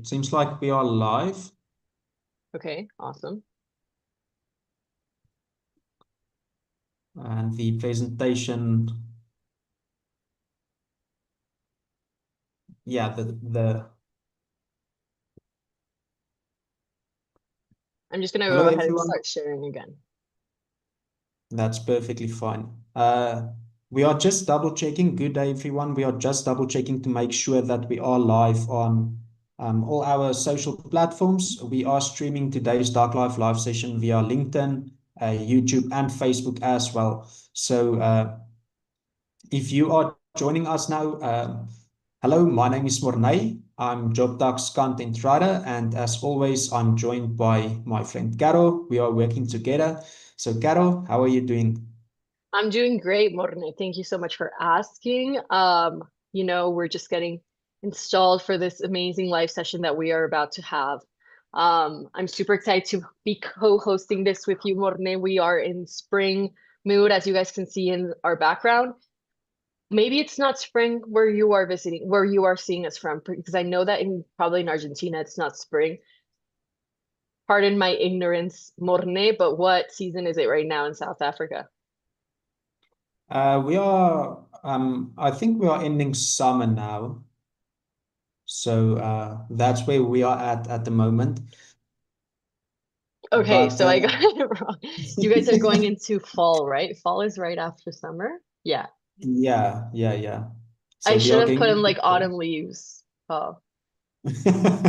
it seems like we are live. Okay, awesome. And the presentation, yeah, I'm just gonna hello go ahead and everyone. start sharing again. That's perfectly fine. We are just double checking. Good day, everyone. We are just double checking to make sure that we are live on all our social platforms. We are streaming today's Dark live session via LinkedIn, YouTube, and Facebook as well. So if you are joining us now, hello, my name is Morné. I'm JobTalk's content writer, and as always, I'm joined by my friend Caro. We are working together. So, Caro, how are you doing? I'm doing great, Morne. Thank you so much for asking. We're just getting installed for this amazing live session that we are about to have. I'm super excited to be co-hosting this with you, Morne. We are in spring mood, as you guys can see in our background. Maybe it's not spring where you are visiting, where you are seeing us from, because I know that probably in Argentina it's not spring. Pardon my ignorance, Morne, but what season is it right now in South Africa? I think we are ending summer now. So that's where we are at the moment. Okay, But so I got it wrong. You guys are going into fall, right? Fall is right after summer. Yeah. yeah. I So we should are have put going in like into autumn leaves. Oh,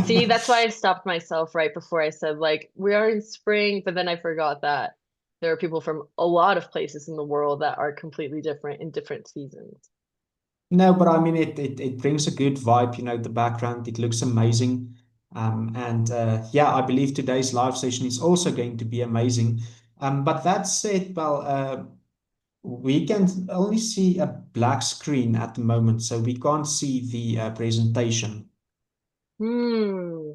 see, that's why I stopped myself right before I said like we are in spring, but then I forgot that there are people from a lot of places in the world that are completely different in different seasons. No, but I mean it brings a good vibe, the background. It looks amazing. And yeah, I believe today's live session is also going to be amazing. But that said, well, we can only see a black screen at the moment, so we can't see the presentation. Hmm.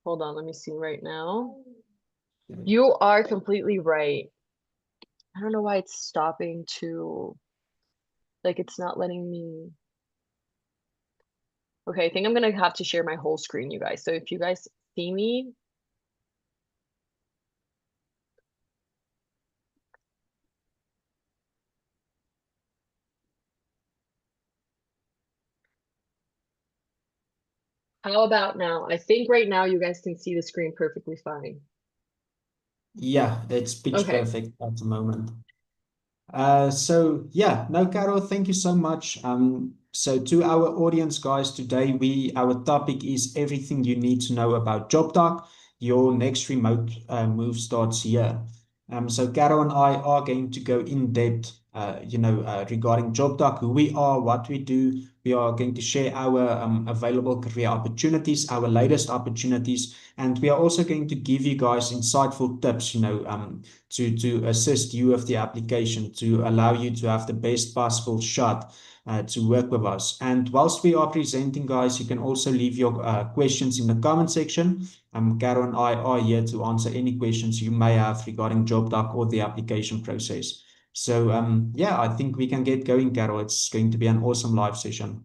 Hold on, let me see right now. You are completely right. I don't know why it's stopping to, like, it's not letting me. Okay, I think I'm gonna have to share my whole screen, you guys. So if you guys see me, how about now? I think right now you guys can see the screen perfectly fine. Yeah, it's pitch Okay. perfect at the moment. So yeah, no, Carol, thank you so much. So to our audience, guys, today our topic is everything you need to know about JobTalk. Your next remote move starts here. So Carol and I are going to go in depth, regarding JobTalk, who we are, what we do. We are going to share our available career opportunities, our latest opportunities, and we are also going to give you guys insightful tips, to assist you with the application, to allow you to have the best possible shot to work with us. And whilst we are presenting, guys, you can also leave your questions in the comment section. Caro and I are here to answer any questions you may have regarding JobDoc or the application process. So yeah, I think we can get going, Caro. It's going to be an awesome live session.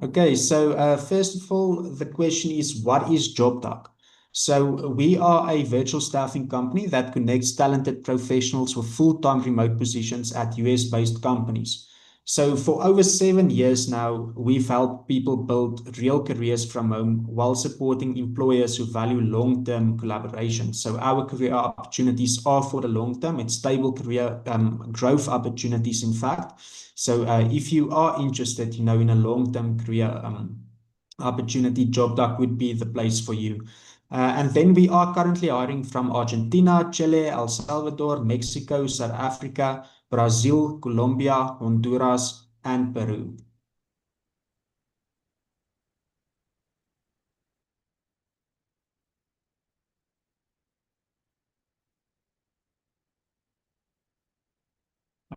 Okay, so first of all, the question is, what is JobTalk? So we are a virtual staffing company that connects talented professionals with full-time remote positions at US-based companies. So for over 7 years now, we've helped people build real careers from home while supporting employers who value long-term collaboration. So our career opportunities are for the long term. It's stable career growth opportunities, in fact. So if you are interested, in a long-term career opportunity, JobDoc would be the place for you. And then we are currently hiring from Argentina, Chile, El Salvador, Mexico, South Africa, Brazil, Colombia, Honduras, and Peru.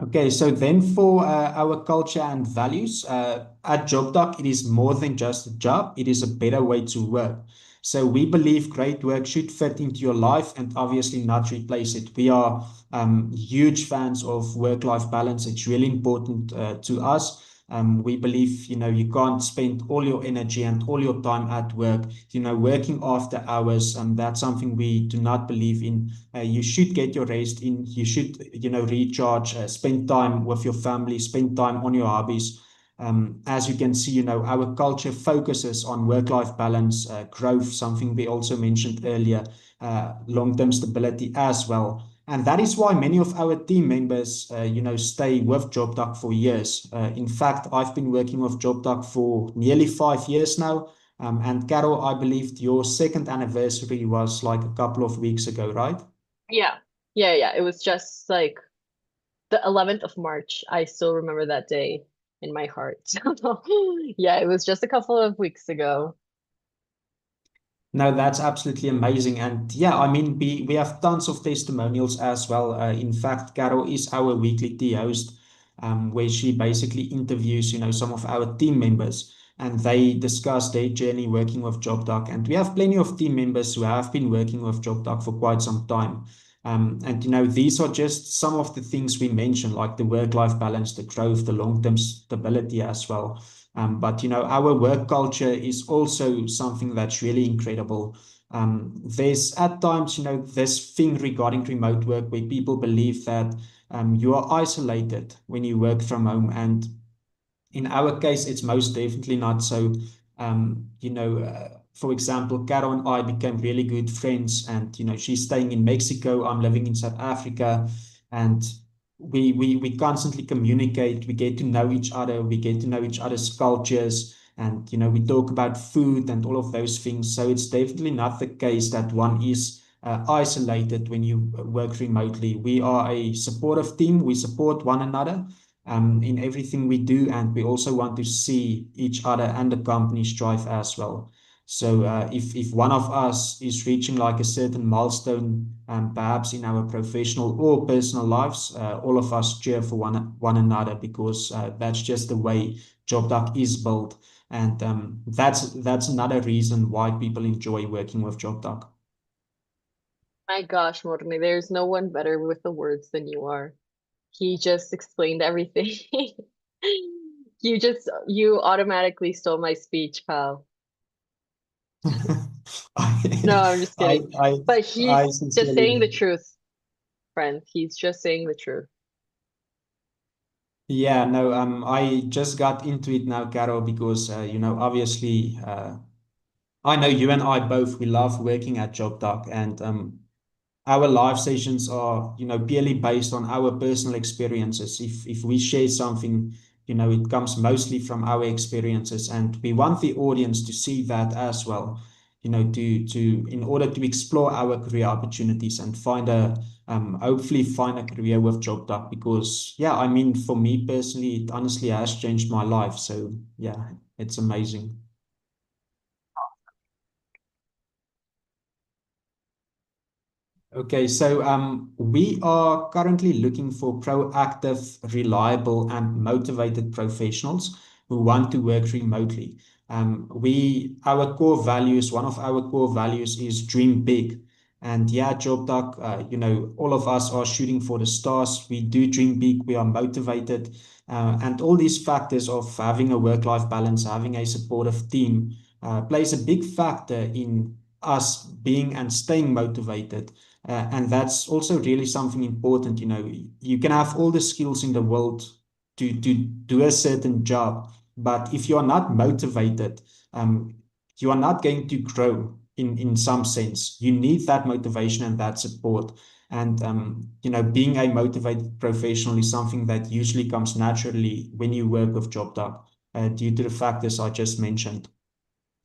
Okay, so then for our culture and values, at JobDoc, it is more than just a job. It is a better way to work. So we believe great work should fit into your life and obviously not replace it. We are huge fans of work-life balance. It's really important to us. We believe, you can't spend all your energy and all your time at work, working after hours. That's something we do not believe in. You should get your rest in. You should, recharge, spend time with your family, spend time on your hobbies. As you can see, our culture focuses on work-life balance, growth, something we also mentioned earlier, long-term stability as well. And that is why many of our team members, stay with JobDoc for years. In fact, I've been working with JobDoc for nearly 5 years now. And Carol, I believe your second anniversary was like a couple of weeks ago, right? Yeah. Yeah. It was just like the 11th of March. I still remember that day in my heart. Yeah, it was just a couple of weeks ago. No, that's absolutely amazing. And yeah, I mean, we have tons of testimonials as well. In fact, Carol is our weekly tea host, where she basically interviews, some of our team members and they discuss their journey working with JobDoc. And we have plenty of team members who have been working with JobDoc for quite some time. And these are just some of the things we mentioned, like the work-life balance, the growth, the long-term stability as well. But our work culture is also something that's really incredible. There's at times, this thing regarding remote work where people believe that you are isolated when you work from home, and in our case, it's most definitely not so. For example, Caro and I became really good friends, and she's staying in Mexico, I'm living in South Africa, and we constantly communicate. We get to know each other. We get to know each other's cultures, and we talk about food and all of those things. So it's definitely not the case that one is isolated when you work remotely. We are a supportive team. We support one another in everything we do, and we also want to see each other and the company strive as well. So if one of us is reaching like a certain milestone, perhaps in our professional or personal lives, all of us cheer for one another because that's just the way JobDoc is built, and that's another reason why people enjoy working with JobDoc. My gosh, Morne, there's no one better with the words than you are. He just explained everything. You automatically stole my speech, pal. No, I, I'm just I, kidding. I, But I he's just sincerely saying the do. truth, friend. He's just saying the truth. Yeah, no, I just got into it now, Carol, because obviously, I know you and I both we love working at JobDoc, and our live sessions are, purely based on our personal experiences. If we share something, it comes mostly from our experiences, and we want the audience to see that as well. To in order to explore our career opportunities and hopefully find a career with JobDoc. Because yeah, I mean, for me personally, it honestly has changed my life. So yeah, it's amazing. Okay, so we are currently looking for proactive, reliable, and motivated professionals who want to work remotely. Our core values, one of our core values is dream big. And yeah, JobDoc, all of us are shooting for the stars. We do dream big. We are motivated. And all these factors of having a work-life balance, having a supportive team, plays a big factor in us being and staying motivated. And that's also really something important. You can have all the skills in the world to do a certain job, but if you are not motivated, um, you are not going to grow in some sense. You need that motivation and that support. And being a motivated professional is something that usually comes naturally when you work with JobDoc, due to the factors I just mentioned.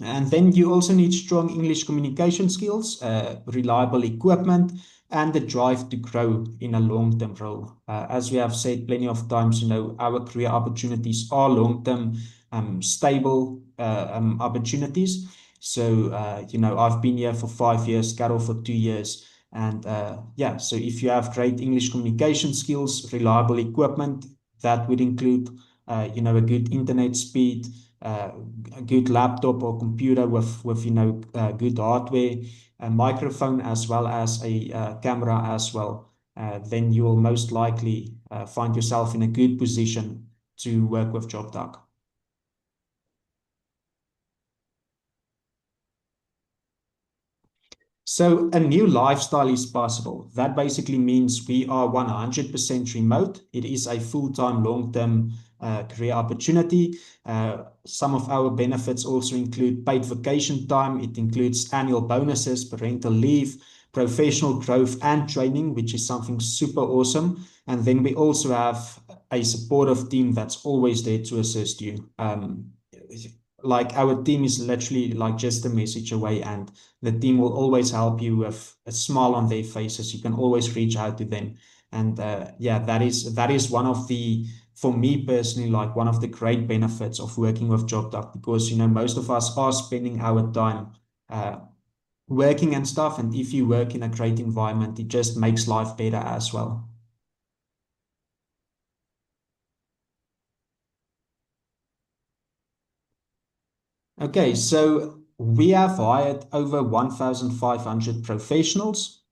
And then you also need strong English communication skills, reliable equipment, and the drive to grow in a long-term role. As we have said plenty of times, our career opportunities are long-term, stable opportunities. So, I've been here for 5 years, Carol for 2 years. And yeah, so if you have great English communication skills, reliable equipment, that would include, a good internet speed, uh, a good laptop or computer with good hardware, a microphone as well as a camera as well, then you will most likely find yourself in a good position to work with JobDoc. So a new lifestyle is possible. That basically means we are 100% remote. It is a full-time, long-term career opportunity. Some of our benefits also include paid vacation time. It includes annual bonuses, parental leave, professional growth and training, which is something super awesome. And then we also have a supportive team that's always there to assist you. Like our team is literally like just a message away, and the team will always help you with a smile on their faces. You can always reach out to them. And yeah, that is one of the, for me personally, like one of the great benefits of working with JobDoc, because most of us are spending our time uh, working and stuff. And if you work in a great environment, it just makes life better as well. Okay, so we have hired over 1,500 professionals.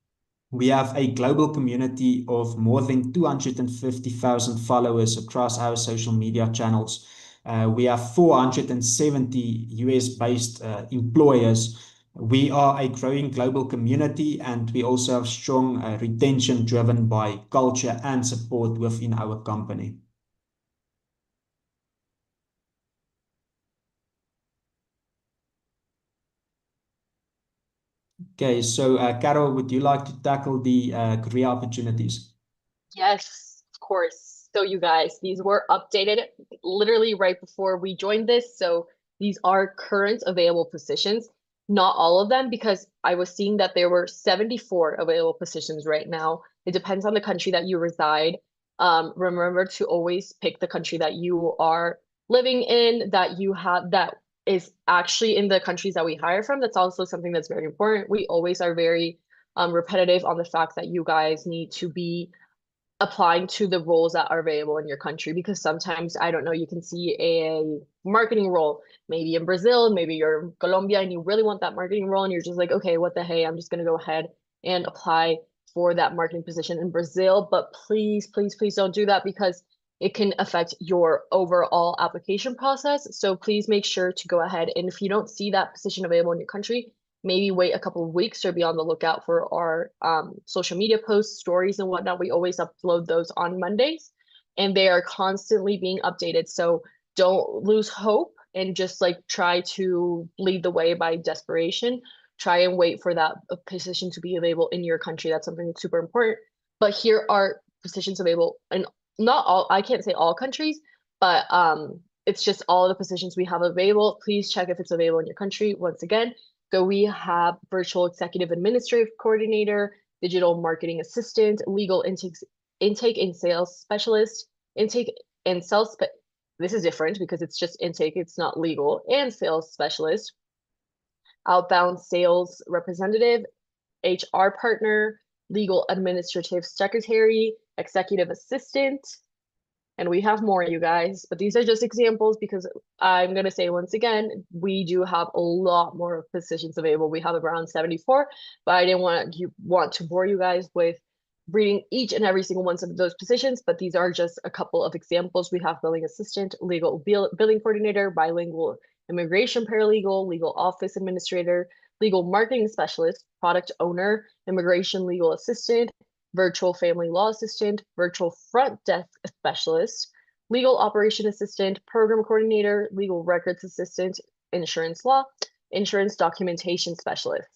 We have a global community of more than 250,000 followers across our social media channels. We have 470 US-based employers. We are a growing global community, and we also have strong retention driven by culture and support within our company. Okay, so Carol, would you like to tackle the career opportunities? Yes, of course. So you guys, these were updated literally right before we joined this. So these are current available positions. Not all of them, because I was seeing that there were 74 available positions right now. It depends on the country that you reside. Remember to always pick the country that you are living in, that you have, that is actually in the countries that we hire from. That's also something that's very important. We always are very repetitive on the fact that you guys need to be applying to the roles that are available in your country, because sometimes, I don't know, you can see a marketing role maybe in Brazil, maybe you're in Colombia and you really want that marketing role, and you're just like, okay, what the hey, I'm just going to go ahead and apply for that marketing position in Brazil. But please, please, please don't do that, because it can affect your overall application process. So please make sure to go ahead, and if you don't see that position available in your country, maybe wait a couple of weeks or be on the lookout for our social media posts, stories, and whatnot. We always upload those on Mondays, and they are constantly being updated. So don't lose hope and just like try to lead the way by desperation. Try and wait for that position to be available in your country. That's something that's super important. But here are positions available in not all, I can't say all countries, but it's just all the positions we have available. Please check if it's available in your country. Once again, so we have virtual executive administrative coordinator, digital marketing assistant, legal intake and sales specialist, intake and sales. This is different because it's just intake, it's not legal, and sales specialist, outbound sales representative, HR partner, legal administrative secretary, executive assistant, and we have more, you guys, but these are just examples, because I'm going to say once again, we do have a lot more positions available. We have around 74, but I didn't want to bore you guys with reading each and every single one of those positions, but these are just a couple of examples. We have billing assistant, legal billing coordinator, bilingual immigration paralegal, legal office administrator, legal marketing specialist, product owner, immigration legal assistant, virtual family law assistant, virtual front desk specialist, legal operation assistant, program coordinator, legal records assistant, insurance law, insurance documentation specialist.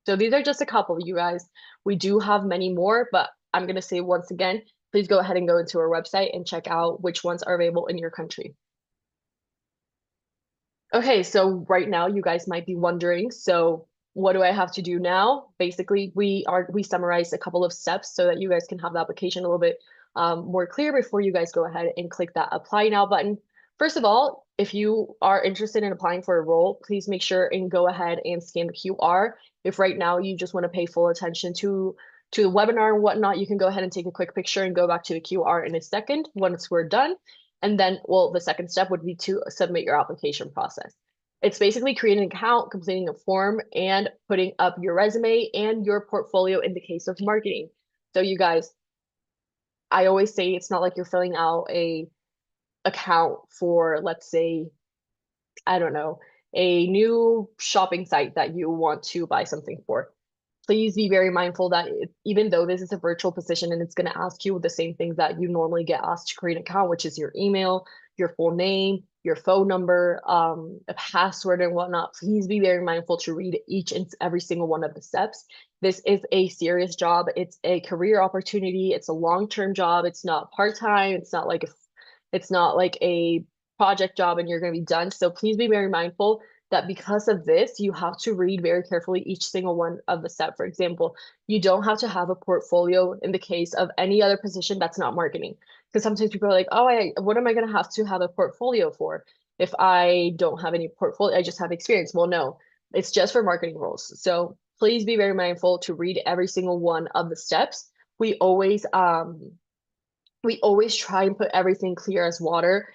So these are just a couple, you guys. We do have many more, but I'm going to say once again, please go ahead and go into our website and check out which ones are available in your country. Okay, so right now you guys might be wondering, so what do I have to do now? Basically, we summarized a couple of steps so that you guys can have the application a little bit more clear before you guys go ahead and click that apply now button. First of all, if you are interested in applying for a role, please make sure and go ahead and scan the QR. If right now you just want to pay full attention to the webinar and whatnot, you can go ahead and take a quick picture and go back to the QR in a second once we're done. And then, well, the second step would be to submit your application process. It's basically creating an account, completing a form, and putting up your resume and your portfolio in the case of marketing. So you guys, I always say it's not like you're filling out a account for, let's say, I don't know, a new shopping site that you want to buy something for. Please be very mindful that even though this is a virtual position and it's going to ask you the same things that you normally get asked to create an account, which is your email, your full name, your phone number, a password and whatnot, please be very mindful to read each and every single one of the steps. This is a serious job. It's a career opportunity. It's a long-term job. It's not part-time. It's not like a project job and you're going to be done. So please be very mindful that because of this, you have to read very carefully each single one of the steps. For example, you don't have to have a portfolio in the case of any other position that's not marketing. Because sometimes people are like, oh, what am I going to have a portfolio for if I don't have any portfolio? I just have experience. Well, no, it's just for marketing roles. So please be very mindful to read every single one of the steps. We always we always try and put everything clear as water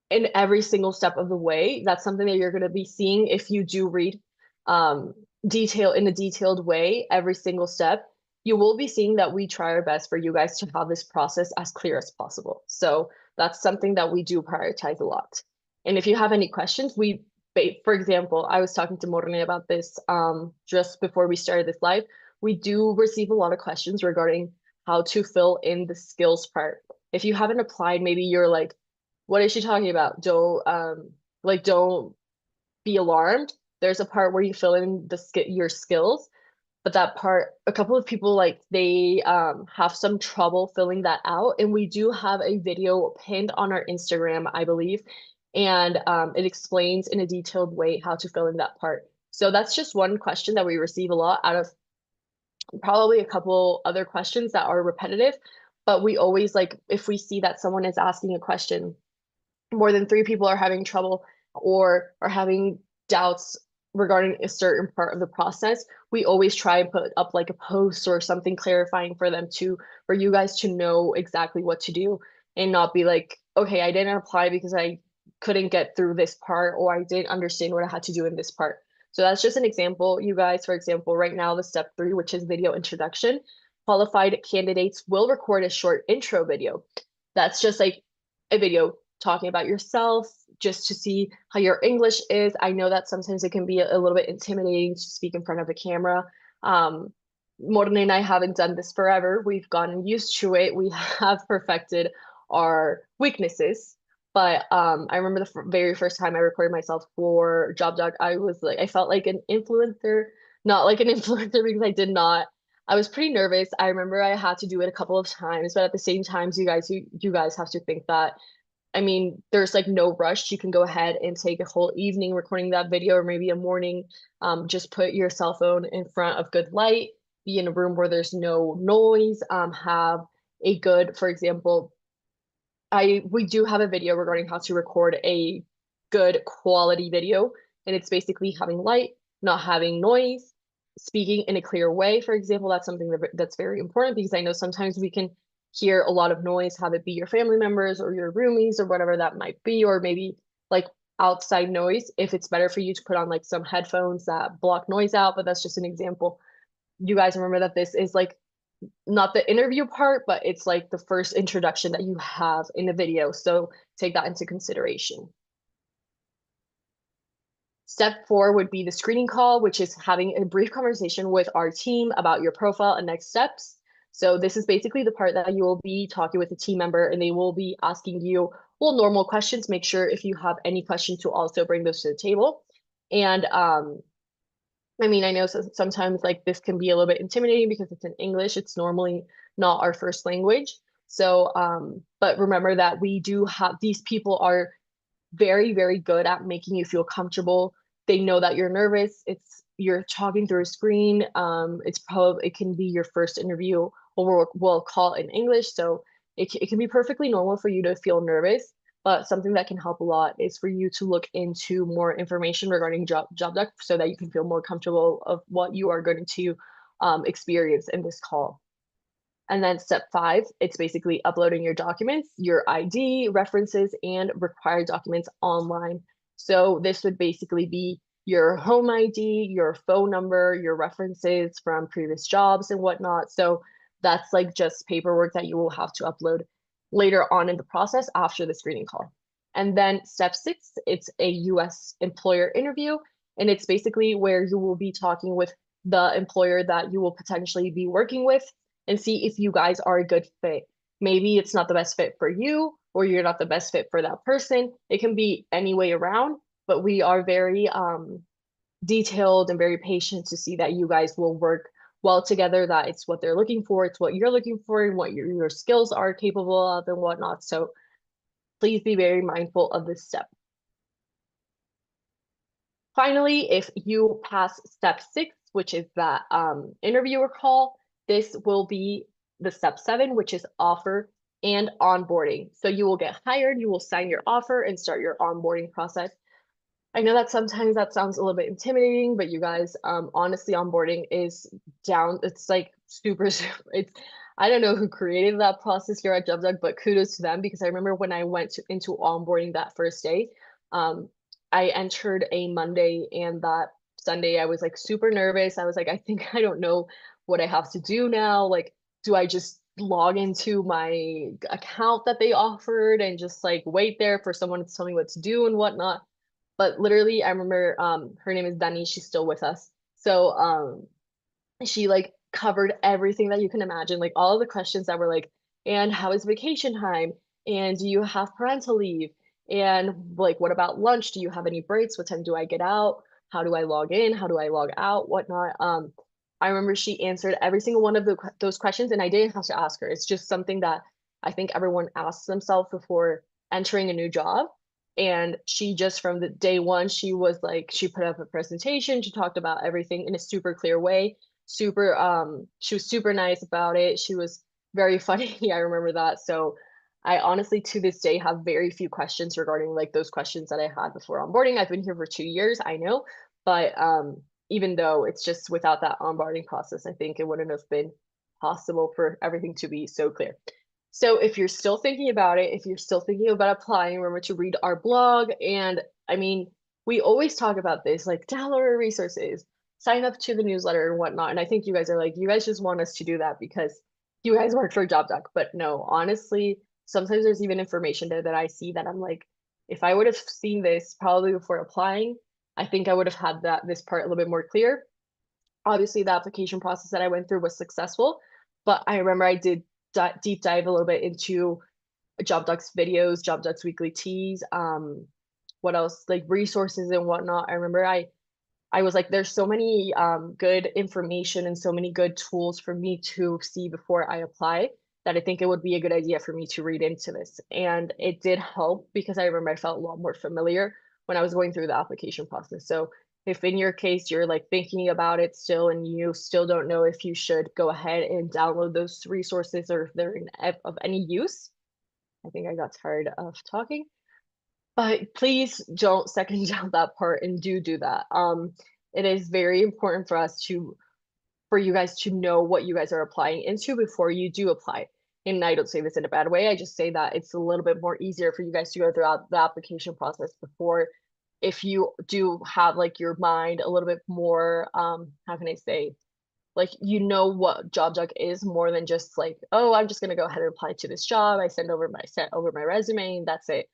in every single step of the way. That's something that you're going to be seeing if you do read um, detail in a detailed way, every single step. You will be seeing that we try our best for you guys to have this process as clear as possible. So that's something that we do prioritize a lot. And if you have any questions, for example, I was talking to Morne about this just before we started this live. We do receive a lot of questions regarding how to fill in the skills part. If you haven't applied, maybe you're like, what is she talking about? Don't be alarmed. There's a part where you fill in your skills, but that part, a couple of people like they have some trouble filling that out. And we do have a video pinned on our Instagram, I believe, and it explains in a detailed way how to fill in that part. So that's just one question that we receive a lot out of probably a couple other questions that are repetitive. But we always like if we see that someone is asking a question more than three people are having trouble or are having doubts regarding a certain part of the process, we always try and put up like a post or something clarifying for you guys to know exactly what to do and not be like, okay, I didn't apply because I couldn't get through this part or I didn't understand what I had to do in this part. So that's just an example, you guys. For example, right now, the step 3, which is video introduction, qualified candidates will record a short intro video. That's just like a video talking about yourself, just to see how your English is. I know that sometimes it can be a little bit intimidating to speak in front of a camera. Morne and I haven't done this forever. We've gotten used to it. We have perfected our weaknesses. But I remember the very first time I recorded myself for Job Doc, I felt like an influencer, not like an influencer because I was pretty nervous. I remember I had to do it a couple of times, but at the same time, you guys have to think that I mean, there's like no rush. You can go ahead and take a whole evening recording that video or maybe a morning. Just put your cell phone in front of good light, be in a room where there's no noise, have a good, for example, we do have a video regarding how to record a good quality video, and it's basically having light, not having noise, speaking in a clear way. For example, that's something that's very important because I know sometimes we can hear a lot of noise, have it be your family members or your roomies or whatever that might be, or maybe like outside noise. If it's better for you to put on like some headphones that block noise out, but that's just an example. You guys remember that this is like not the interview part, but it's like the first introduction that you have in a video. So take that into consideration. Step 4 would be the screening call, which is having a brief conversation with our team about your profile and next steps. So this is basically the part that you will be talking with a team member and they will be asking you, well, normal questions. Make sure if you have any questions to also bring those to the table. And I mean, I know sometimes like this can be a little bit intimidating because it's in English. It's normally not our first language. So, but remember that we do have these people are very, very good at making you feel comfortable. They know that you're nervous. You're talking through a screen. It can be your first interview, or we'll call it in English. So it can be perfectly normal for you to feel nervous. But something that can help a lot is for you to look into more information regarding job duck so that you can feel more comfortable of what you are going to experience in this call. And then step 5, it's basically uploading your documents, your ID, references, and required documents online. So this would basically be your home ID, your phone number, your references from previous jobs and whatnot. So that's like just paperwork that you will have to upload later on in the process after the screening call. And then step 6, it's a US employer interview. And it's basically where you will be talking with the employer that you will potentially be working with and see if you guys are a good fit. Maybe it's not the best fit for you, or you're not the best fit for that person. It can be any way around, but we are very detailed and very patient to see that you guys will work well together, that it's what they're looking for, it's what you're looking for, and what your skills are capable of and whatnot. So please be very mindful of this step. Finally, if you pass step 6, which is that interviewer call, this will be the step 7, which is offer and onboarding. So you will get hired, you will sign your offer and start your onboarding process. I know that sometimes that sounds a little bit intimidating, but you guys, honestly, onboarding is down. It's like super, it's, I don't know who created that process here at JobDuck, but kudos to them, because I remember when I went into onboarding that first day, um, I entered a Monday, and that Sunday I was like super nervous. I was like, I think I don't know what I have to do now. Like, do I just log into my account that they offered and just like wait there for someone to tell me what to do and whatnot? But literally, I remember her name is Dani. She's still with us. So she like covered everything that you can imagine, like all of the questions that were like, and how is vacation time? And do you have parental leave? And like, what about lunch? Do you have any breaks? What time do I get out? How do I log in? How do I log out? Whatnot. I remember she answered every single one of those questions, and I didn't have to ask her. It's just something that I think everyone asks themselves before entering a new job. And she just from the day one, she was like, she put up a presentation. She talked about everything in a super clear way, super she was super nice about it. She was very funny. I remember that. So I honestly to this day have very few questions regarding like those questions that I had before onboarding. I've been here for 2 years, I know, but even though it's just without that onboarding process, I think it wouldn't have been possible for everything to be so clear. So if you're still thinking about it, if you're still thinking about applying, remember to read our blog. And I mean, we always talk about this, like download our resources, sign up to the newsletter and whatnot. And I think you guys are like, you guys just want us to do that because you guys work for JobDuck. But no, honestly, sometimes there's even information there that I see that I'm like, if I would have seen this probably before applying, I think I would have had this part a little bit more clear. Obviously, the application process that I went through was successful, but I remember I did deep dive a little bit into JobDuck's videos, JobDuck's weekly teas, what else, like resources and whatnot. I remember I was like, there's so many good information and so many good tools for me to see before I apply that I think it would be a good idea for me to read into this. And it did help because I remember I felt a lot more familiar when I was going through the application process. So if in your case you're like thinking about it still and you still don't know if you should go ahead and download those resources or if they're of any use, I think I got tired of talking. But please don't second down that part and do that. It is very important for us for you guys to know what you guys are applying into before you do apply. And I don't say this in a bad way. I just say that it's a little bit more easier for you guys to go throughout the application process before, if you do have like your mind a little bit more, how can I say, like you know what JobDuck is more than just like, oh, I'm just gonna go ahead and apply to this job. I sent over my resume and that's it.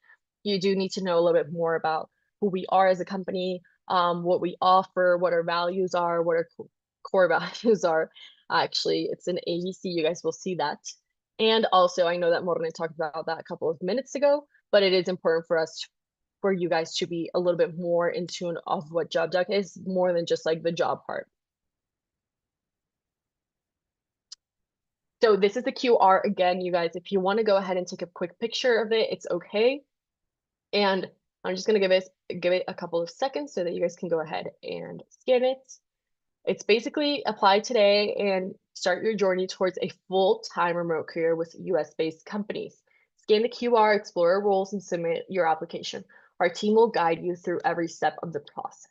You do need to know a little bit more about who we are as a company, what we offer, what our values are, what our core values are. Actually, it's an ABC. You guys will see that. And also, I know that Morne talked about that a couple of minutes ago, but it is important for us for you guys to be a little bit more in tune of what JobDuck is, more than just like the job part. So this is the QR again, you guys. If you want to go ahead and take a quick picture of it, it's okay. And I'm just gonna give it a couple of seconds so that you guys can go ahead and scan it. It's basically apply today and start your journey towards a full-time remote career with US-based companies. Scan the QR, explore our roles, and submit your application. Our team will guide you through every step of the process.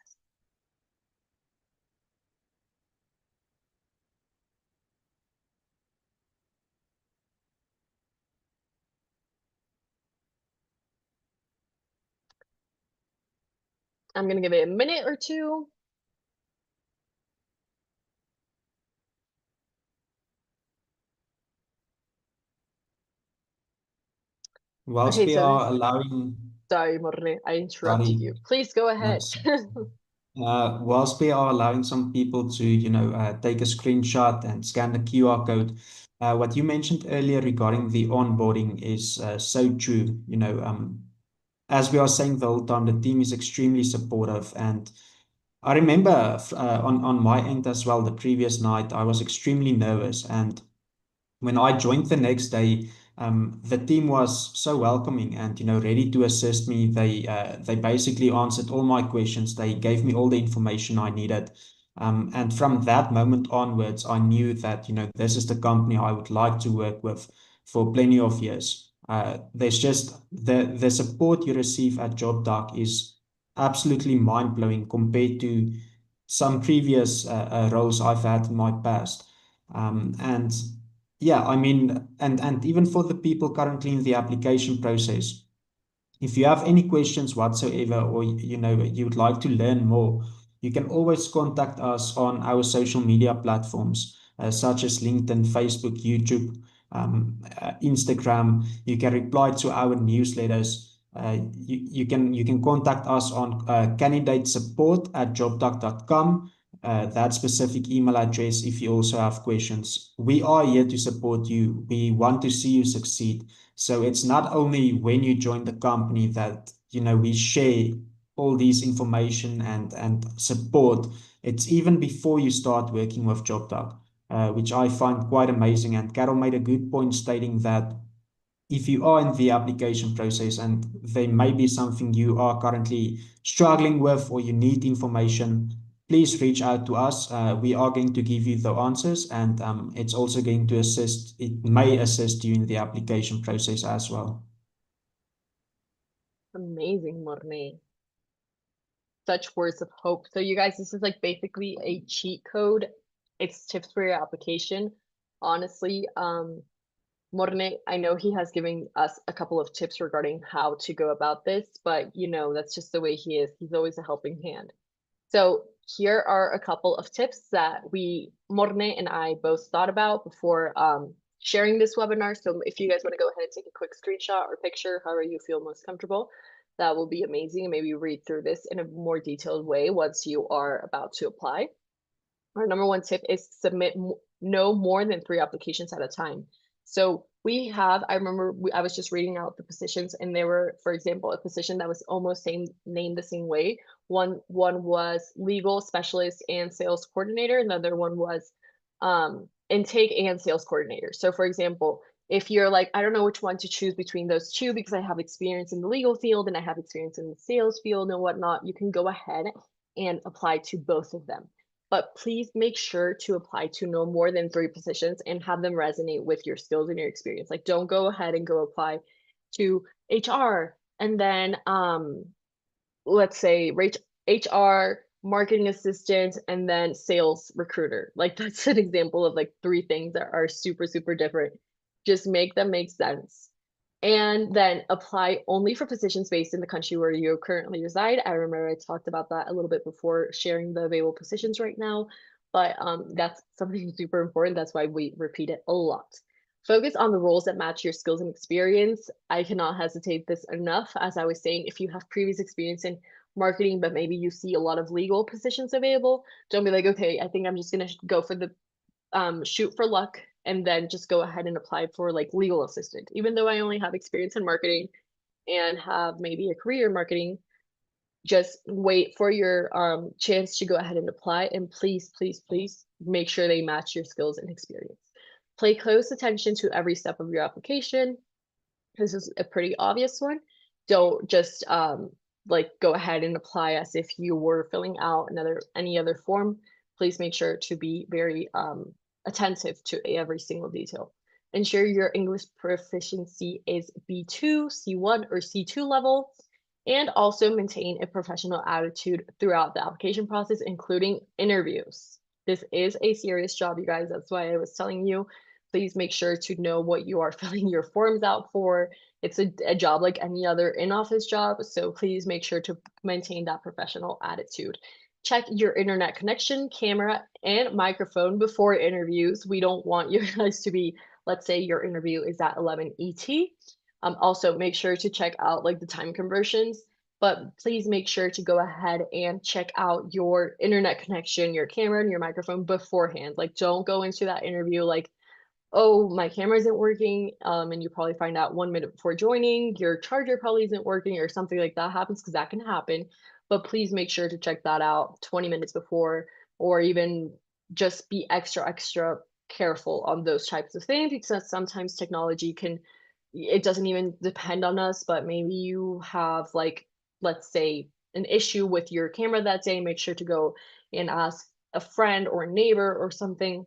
I'm gonna give it a minute or two. Whilst Okay, we so are allowing, sorry, Morne, I interrupted sorry, you. Please go ahead. that's whilst we are allowing some people to, take a screenshot and scan the QR code, what you mentioned earlier regarding the onboarding is so true. As we are saying the whole time, the team is extremely supportive. And I remember on my end as well, the previous night, I was extremely nervous. And when I joined the next day, the team was so welcoming and ready to assist me. They basically answered all my questions. They gave me all the information I needed, and from that moment onwards, I knew that this is the company I would like to work with for plenty of years. There's just the support you receive at JobDoc is absolutely mind blowing compared to some previous roles I've had in my past. And yeah, I mean, and even for the people currently in the application process, if you have any questions whatsoever, or you would like to learn more, you can always contact us on our social media platforms, such as LinkedIn, Facebook, YouTube, Instagram. You can reply to our newsletters. You can contact us on candidatesupport@jobdoc.com. That specific email address if you also have questions. We are here to support you. We want to see you succeed. So it's not only when you join the company that we share all these information and support. It's even before you start working with JobDoc, which I find quite amazing. And Carol made a good point stating that if you are in the application process and there may be something you are currently struggling with or you need information, please reach out to us. We are going to give you the answers, and it's also going to assist, it may assist you in the application process as well. Amazing, Morne. Such words of hope. So you guys, this is like basically a cheat code. It's tips for your application. Honestly, Morne, I know he has given us a couple of tips regarding how to go about this, but that's just the way he is. He's always a helping hand. So here are a couple of tips that Morne and I both thought about before sharing this webinar. So if you guys want to go ahead and take a quick screenshot or picture, however you feel most comfortable, that will be amazing. And maybe read through this in a more detailed way once you are about to apply. Our number one tip is submit no more than 3 applications at a time. So I remember I was just reading out the positions, and there were, for example, a position that was almost named the same way. One was legal specialist and sales coordinator. Another one was intake and sales coordinator. So for example, if you're like, I don't know which one to choose between those two because I have experience in the legal field and I have experience in the sales field and whatnot, you can go ahead and apply to both of them. But please make sure to apply to no more than 3 positions and have them resonate with your skills and your experience. Like, don't go ahead and go apply to HR and then let's say HR, marketing assistant, and then sales recruiter. Like, that's an example of like 3 things that are super, super different. Just make them make sense. And then apply only for positions based in the country where you currently reside. I remember I talked about that a little bit before sharing the available positions right now, but that's something super important. That's why we repeat it a lot. Focus on the roles that match your skills and experience. I cannot hesitate this enough. As I was saying, if you have previous experience in marketing, but maybe you see a lot of legal positions available, don't be like, okay, I think I'm just gonna go for the shoot for luck and then just go ahead and apply for like legal assistant. Even though I only have experience in marketing and have maybe a career in marketing, just wait for your chance to go ahead and apply. And please, please, please make sure they match your skills and experience. Pay close attention to every step of your application. This is a pretty obvious one. Don't just like go ahead and apply as if you were filling out any other form. Please make sure to be very attentive to every single detail. Ensure your English proficiency is B2, C1, or C2 level, and also maintain a professional attitude throughout the application process, including interviews. This is a serious job, you guys. That's why I was telling you, please make sure to know what you are filling your forms out for. It's a job like any other in-office job, so please make sure to maintain that professional attitude. Check your internet connection, camera, and microphone before interviews. We don't want you guys to be, let's say your interview is at 11 ET. Also, make sure to check out like the time conversions, but please make sure to go ahead and check out your internet connection, your camera, and your microphone beforehand. Like, don't go into that interview like, oh, my camera isn't working, and you probably find out 1 minute before joining, your charger probably isn't working or something like that happens because that can happen. But please make sure to check that out 20 minutes before, or even just be extra, extra careful on those types of things because sometimes technology can, it doesn't even depend on us, but maybe you have like, let's say, an issue with your camera that day. Make sure to go and ask a friend or a neighbor or something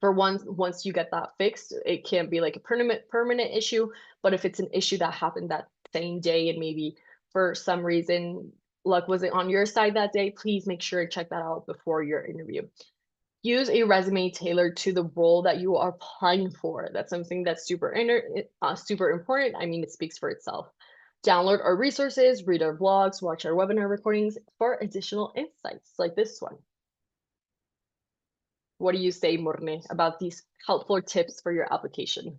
for once you get that fixed. It can't be like a permanent issue, but if it's an issue that happened that same day and maybe for some reason luck wasn't on your side that day, please make sure to check that out before your interview. Use a resume tailored to the role that you are applying for. That's something that's super important. I mean, it speaks for itself. Download our resources, read our blogs, watch our webinar recordings for additional insights like this one. What do you say, Morne, about these helpful tips for your application?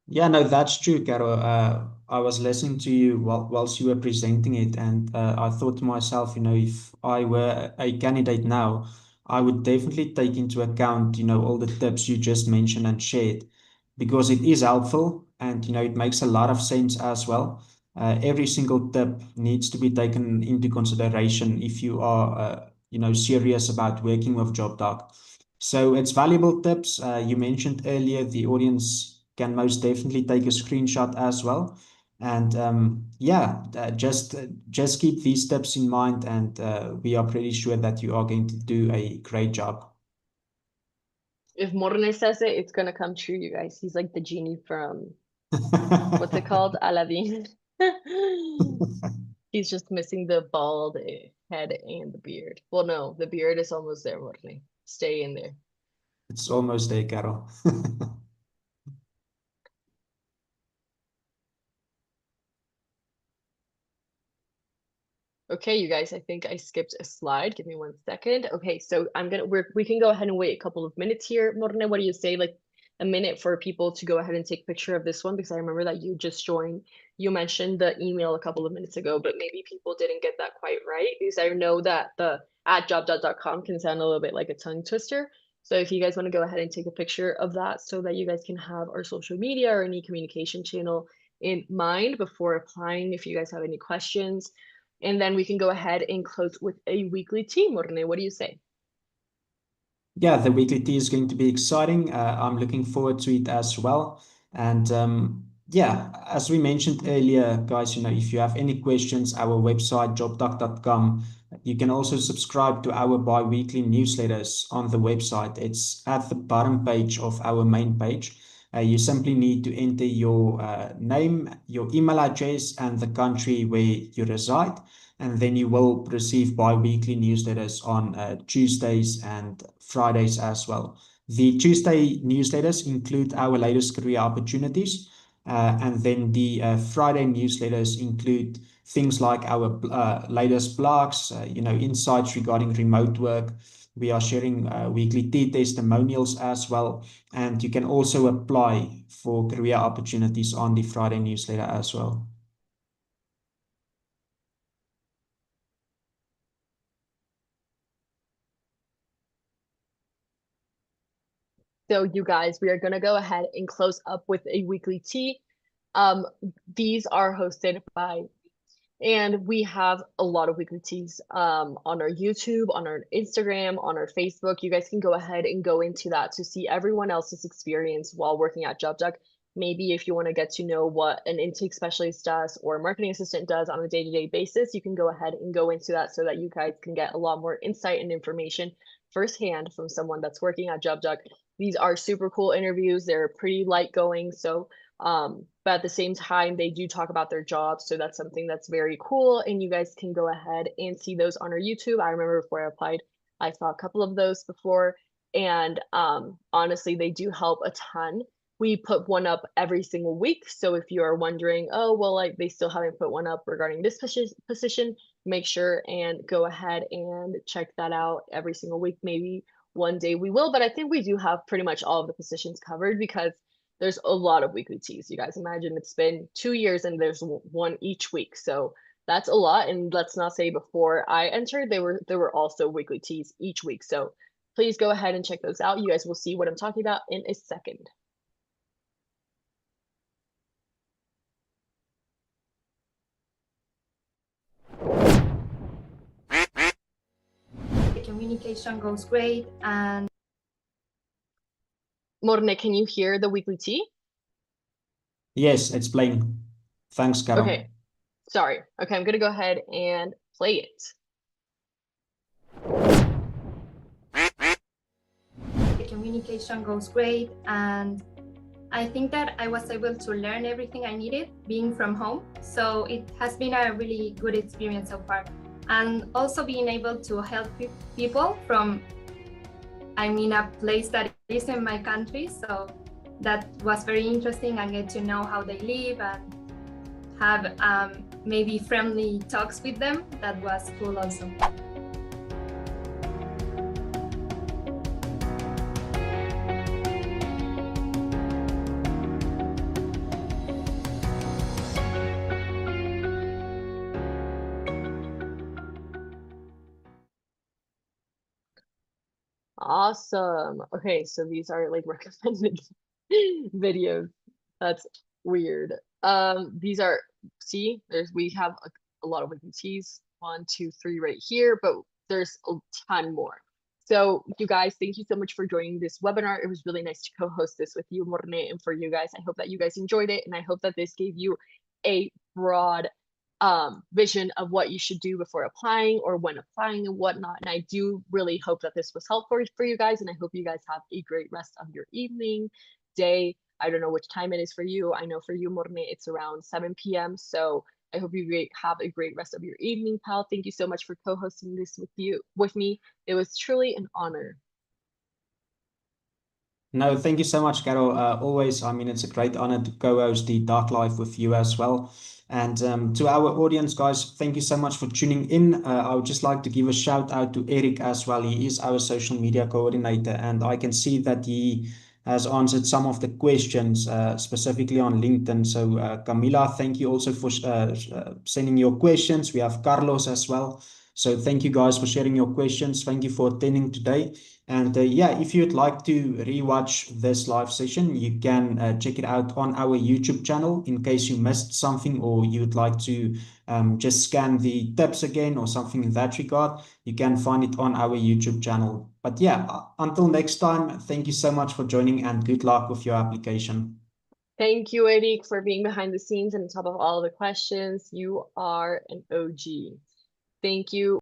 Yeah, no, that's true, Caro. I was listening to you whilst you were presenting it, and I thought to myself, if I were a candidate now, I would definitely take into account, all the tips you just mentioned and shared, because it is helpful and, it makes a lot of sense as well. Every single tip needs to be taken into consideration if you are, serious about working with JobDoc. So it's valuable tips. You mentioned earlier the audience can most definitely take a screenshot as well. And yeah, just keep these tips in mind, and we are pretty sure that you are going to do a great job. If Morne says it, it's gonna come true, you guys. He's like the genie from what's it called? Aladdin. He's just missing the bald head and the beard. Well, no, the beard is almost there, Morne. Stay in there. It's almost there, Carol. Okay, you guys, I think I skipped a slide. Give me 1 second. Okay, so we can go ahead and wait a couple of minutes here. Morne, what do you say? Like a minute for people to go ahead and take a picture of this one because I remember that you just joined. You mentioned the email a couple of minutes ago, but maybe people didn't get that quite right because I know that the at jobdot.com can sound a little bit like a tongue twister. So if you guys want to go ahead and take a picture of that so that you guys can have our social media or any communication channel in mind before applying, if you guys have any questions, and then we can go ahead and close with a weekly tea, Morne. What do you say? Yeah, the weekly tea is going to be exciting. I'm looking forward to it as well. And yeah, as we mentioned earlier, guys, if you have any questions, our website, jobdoc.com, you can also subscribe to our bi-weekly newsletters on the website. It's at the bottom page of our main page. You simply need to enter your name, your email address, and the country where you reside, and then you will receive bi-weekly newsletters on Tuesdays and Fridays as well. The Tuesday newsletters include our latest career opportunities, and then the Friday newsletters include things like our latest blogs, insights regarding remote work. We are sharing weekly tea testimonials as well, and you can also apply for career opportunities on the Friday newsletter as well. So, you guys, we are going to go ahead and close up with a weekly tea. Um, these are hosted by, and we have a lot of weekly teas on our YouTube, on our Instagram, on our Facebook. You guys can go ahead and go into that to see everyone else's experience while working at JobDuck. Maybe if you want to get to know what an intake specialist does or a marketing assistant does on a day-to-day basis, you can go ahead and go into that so that you guys can get a lot more insight and information firsthand from someone that's working at JobDuck. These are super cool interviews. They're pretty light going, so but at the same time, they do talk about their jobs. So that's something that's very cool. And you guys can go ahead and see those on our YouTube. I remember before I applied, I saw a couple of those before. And honestly, they do help a ton. we put one up every single week. So if you are wondering, oh, well, like they still haven't put one up regarding this position, make sure and go ahead and check that out every single week. Maybe one day we will, but I think we do have pretty much all of the positions covered because there's a lot of weekly teas. You guys imagine it's been 2 years and there's one each week. So that's a lot. And let's not say before I entered, there were also weekly teas each week. So please go ahead and check those out. You guys will see what I'm talking about in a second. The communication goes great, and Morne, can you hear the weekly tea? Yes, it's playing. Thanks, Caro. Okay, sorry. Okay, I'm gonna go ahead and play it. the communication goes great, and I think that I was able to learn everything I needed being from home. So it has been a really good experience so far. And also being able to help people from, a place that isn't my country. So that was very interesting, and get to know how they live and have maybe friendly talks with them. That was cool also. Awesome. Okay, so these are like recommended videos. That's weird. These are, see, we have a lot of weekly teas. 1, 2, 3 right here, but there's a ton more. So you guys, thank you so much for joining this webinar. It was really nice to co-host this with you, Morne, and for you guys. I hope that you guys enjoyed it, and I hope that this gave you a broad vision of what you should do before applying or when applying and whatnot. And I do really hope that this was helpful for you guys. And I hope you guys have a great rest of your evening, day. I don't know which time it is for you. I know for you, Morne, it's around 7 p.m. So I hope you have a great rest of your evening, pal. Thank you so much for co-hosting this with me. It was truly an honor. No, thank you so much, Carol. Always, I mean, it's a great honor to co-host the Dark Life with you as well. And to our audience, guys, thank you so much for tuning in. I would just like to give a shout out to Eric as well. He is our social media coordinator, and I can see that he has answered some of the questions specifically on LinkedIn. So, Camila, thank you also for sending your questions. We have Carlos as well. So, thank you guys for sharing your questions. Thank you for attending today. And yeah, if you'd like to rewatch this live session, you can check it out on our YouTube channel in case you missed something or you'd like to just scan the tips again or something in that regard. You can find it on our YouTube channel. But yeah, until next time, thank you so much for joining and good luck with your application. Thank you, Eric, for being behind the scenes and on top of all the questions. You are an OG. Thank you.